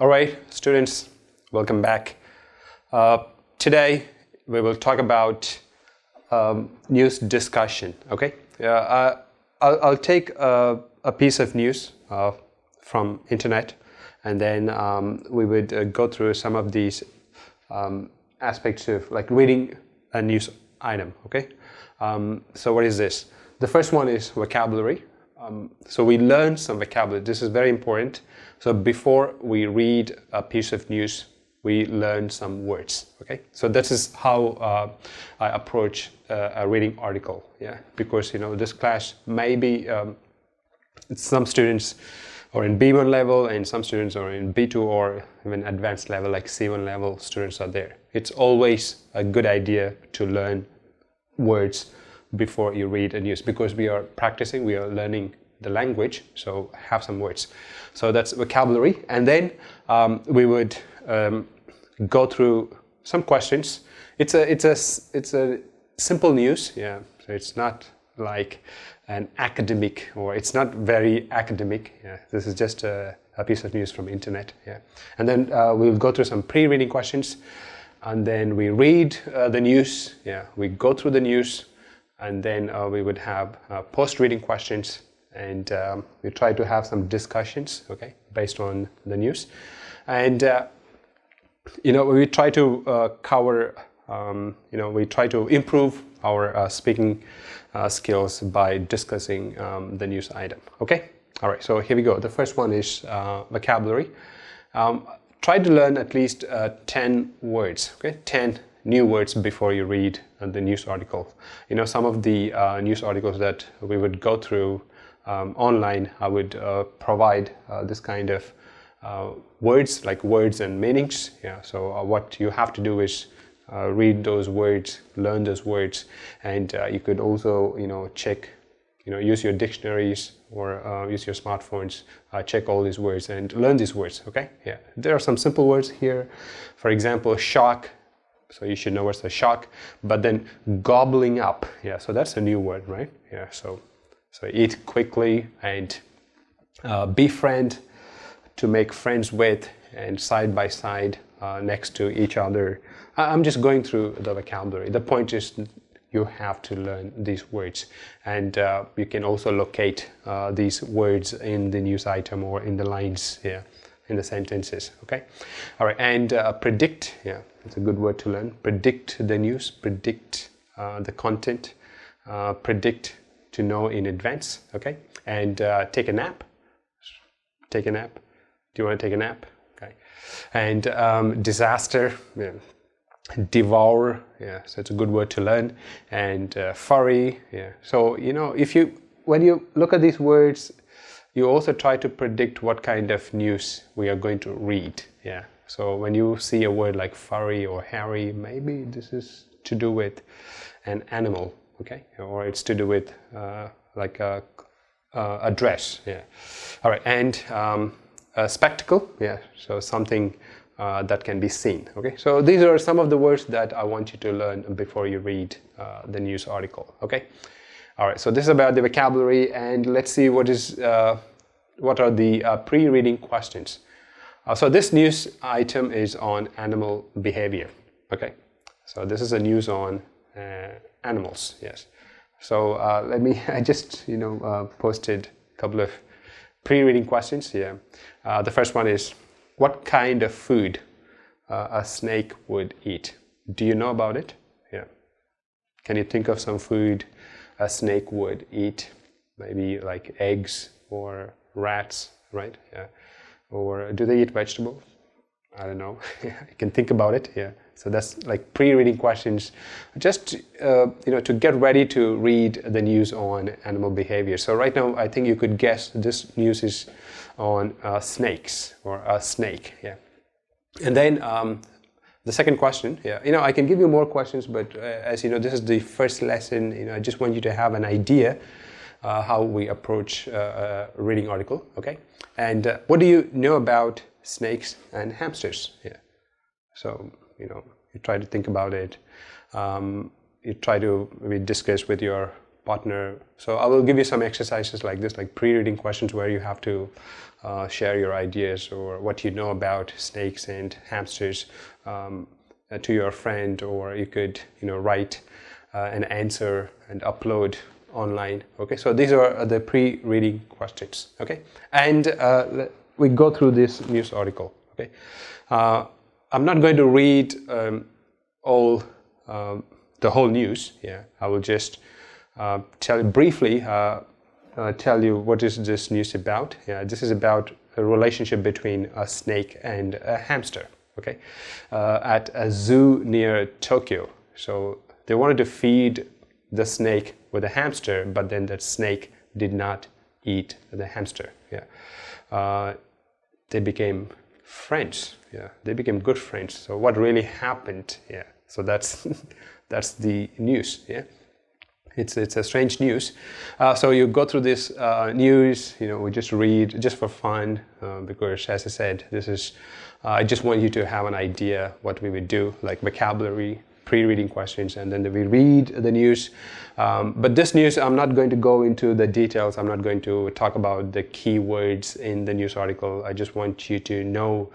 All right, students, welcome back. Today we will talk about news discussion. Okay, I'll take a piece of news from internet, and then we would go through some of these aspects of like reading a news item. Okay, so what is this? The first one is vocabulary. So we learn some vocabulary. This is very important. So before we read a piece of news, we learn some words. Okay, so this is how I approach a reading article. Yeah, because this class maybe some students are in B1 level and some students are in B2 or even advanced level, like C1 level students are there. It's always a good idea to learn words before you read a news, because we are practicing, we are learning the language, so have some words. So that's vocabulary, and then we would go through some questions. It's a simple news, yeah. So it's not like an academic, or it's not very academic. Yeah, this is just a piece of news from internet. Yeah, and then we'll go through some pre-reading questions, and then we read the news. Yeah, we go through the news. And then we would have post-reading questions, and we try to have some discussions, okay, based on the news. And we try to cover, we try to improve our speaking skills by discussing the news item. Okay, all right. So here we go. The first one is vocabulary. Try to learn at least 10 words. Okay, 10 new words before you read the news article. Some of the news articles that we would go through online, I would provide this kind of words, like words and meanings. Yeah. So what you have to do is read those words, learn those words, and you could also, check, use your dictionaries or use your smartphones, check all these words and learn these words. Okay. Yeah. There are some simple words here. For example, shock. So you should know what's a shock, but then gobbling up. Yeah, so that's a new word, right? Yeah, so eat quickly, and befriend, to make friends with, and side by side next to each other. I'm just going through the vocabulary. The point is you have to learn these words, and you can also locate these words in the news item or in the lines, yeah, in the sentences. Okay, all right, and predict. Yeah, it's a good word to learn. Predict the news, predict the content, predict, to know in advance. Okay, and take a nap. Take a nap. Do you want to take a nap? Okay, and disaster. Yeah. Devour. Yeah, so it's a good word to learn. And furry. Yeah, so when you look at these words, you also try to predict what kind of news we are going to read. Yeah. So when you see a word like furry or hairy, maybe this is to do with an animal, okay? Or it's to do with like a dress. Yeah. All right. And a spectacle. Yeah. So something that can be seen. Okay. So these are some of the words that I want you to learn before you read the news article. Okay. All right, so this is about the vocabulary, and let's see what are the pre-reading questions. So this news item is on animal behavior. Okay, so this is a news on animals. Yes. So I just posted a couple of pre-reading questions here. The first one is, what kind of food a snake would eat? Do you know about it? Yeah. Can you think of some food a snake would eat? Maybe like eggs or rats, right? Yeah. Or do they eat vegetables? I don't know. You can think about it. Yeah. So that's like pre-reading questions, just to get ready to read the news on animal behavior. So right now, I think you could guess this news is on snakes, or a snake. Yeah. And then the second question, yeah, I can give you more questions, but as you know, this is the first lesson. I just want you to have an idea how we approach a reading article, okay? And what do you know about snakes and hamsters? Yeah. So, you try to think about it. You try to maybe discuss with your partner. So I will give you some exercises like this, like pre-reading questions where you have to share your ideas or what you know about snakes and hamsters to your friend, or you could write an answer and upload online. Okay, so these are the pre-reading questions. Okay, and we go through this news article. Okay, I'm not going to read all the whole news. Yeah, I will just tell you what is this news about. Yeah, this is about a relationship between a snake and a hamster. Okay, at a zoo near Tokyo. So they wanted to feed the snake with a hamster, but then that snake did not eat the hamster. Yeah, they became friends. Yeah, they became good friends. So what really happened? Yeah, so that's that's the news. Yeah, it's a strange news. So you go through this news. We just read just for fun because, as I said, this is. I just want you to have an idea what we would do, like vocabulary, pre-reading questions, and then we read the news. But this news, I'm not going to go into the details. I'm not going to talk about the keywords in the news article. I just want you to know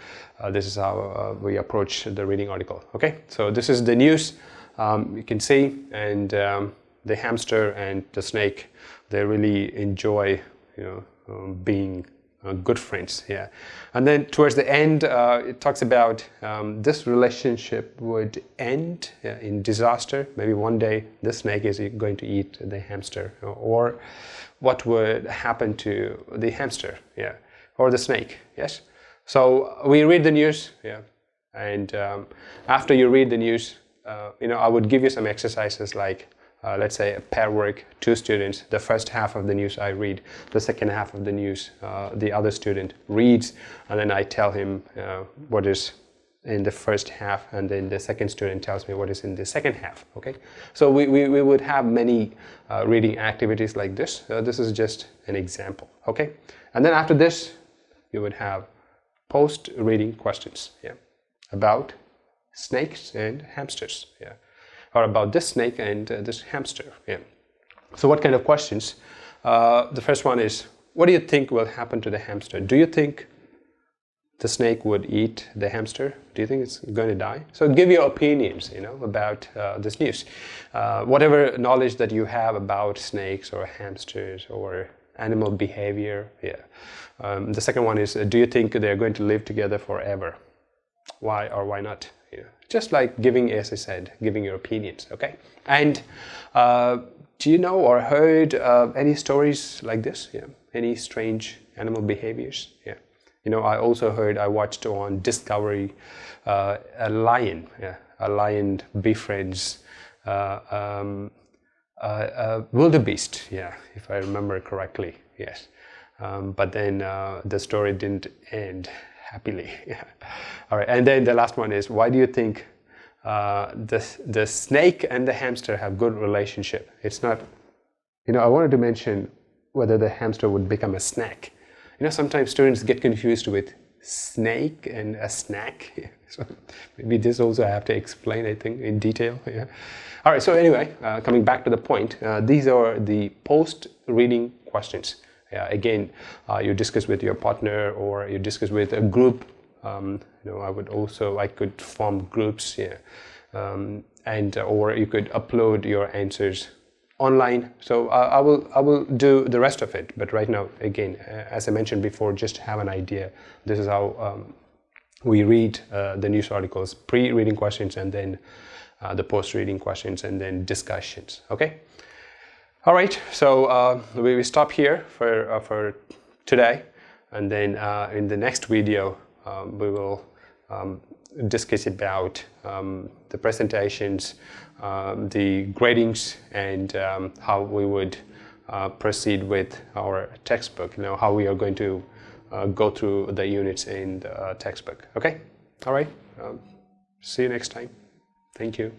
this is how we approach the reading article. Okay, so this is the news. You can see, and the hamster and the snake, they really enjoy, being good friends. Yeah, and then towards the end it talks about this relationship would end in disaster. Maybe one day the snake is going to eat the hamster, or what would happen to the hamster, yeah, or the snake. Yes, so we read the news. Yeah, and after you read the news, I would give you some exercises like let's say a pair work, 2 students, the first half of the news I read, the second half of the news the other student reads, and then I tell him what is in the first half, and then the second student tells me what is in the second half. Okay, so we would have many reading activities like this. This is just an example. Okay, and then after this you would have post-reading questions, yeah, about snakes and hamsters, yeah, or about this snake and this hamster. Yeah. So what kind of questions? The first one is, what do you think will happen to the hamster? Do you think the snake would eat the hamster? Do you think it's going to die? So give your opinions, about this news. Whatever knowledge that you have about snakes or hamsters or animal behavior. Yeah. The second one is, do you think they're going to live together forever? Why or why not? Yeah. Just like giving, as I said, giving your opinions. Okay. And do you know or heard any stories like this? Yeah. Any strange animal behaviors? Yeah. I also heard, I watched on Discovery, a lion. Yeah. A lion befriends a wildebeest. Yeah. If I remember correctly. Yes. But then the story didn't end happily. Yeah. All right, and then the last one is, why do you think the snake and the hamster have good relationship? It's not, I wanted to mention whether the hamster would become a snack. Sometimes students get confused with snake and a snack. Yeah. So maybe this also I have to explain, I think, in detail. Yeah. All right, so anyway, coming back to the point, these are the post-reading questions. Yeah, again, you discuss with your partner or you discuss with a group. I could form groups, yeah, and or you could upload your answers online. So I will do the rest of it. But right now, again, as I mentioned before, just have an idea. This is how we read the news articles: pre-reading questions, and then the post-reading questions, and then discussions. Okay. All right, so we stop here for today, and then in the next video we will discuss about the presentations, the gradings, and how we would proceed with our textbook. How we are going to go through the units in the textbook. Okay, all right. See you next time. Thank you.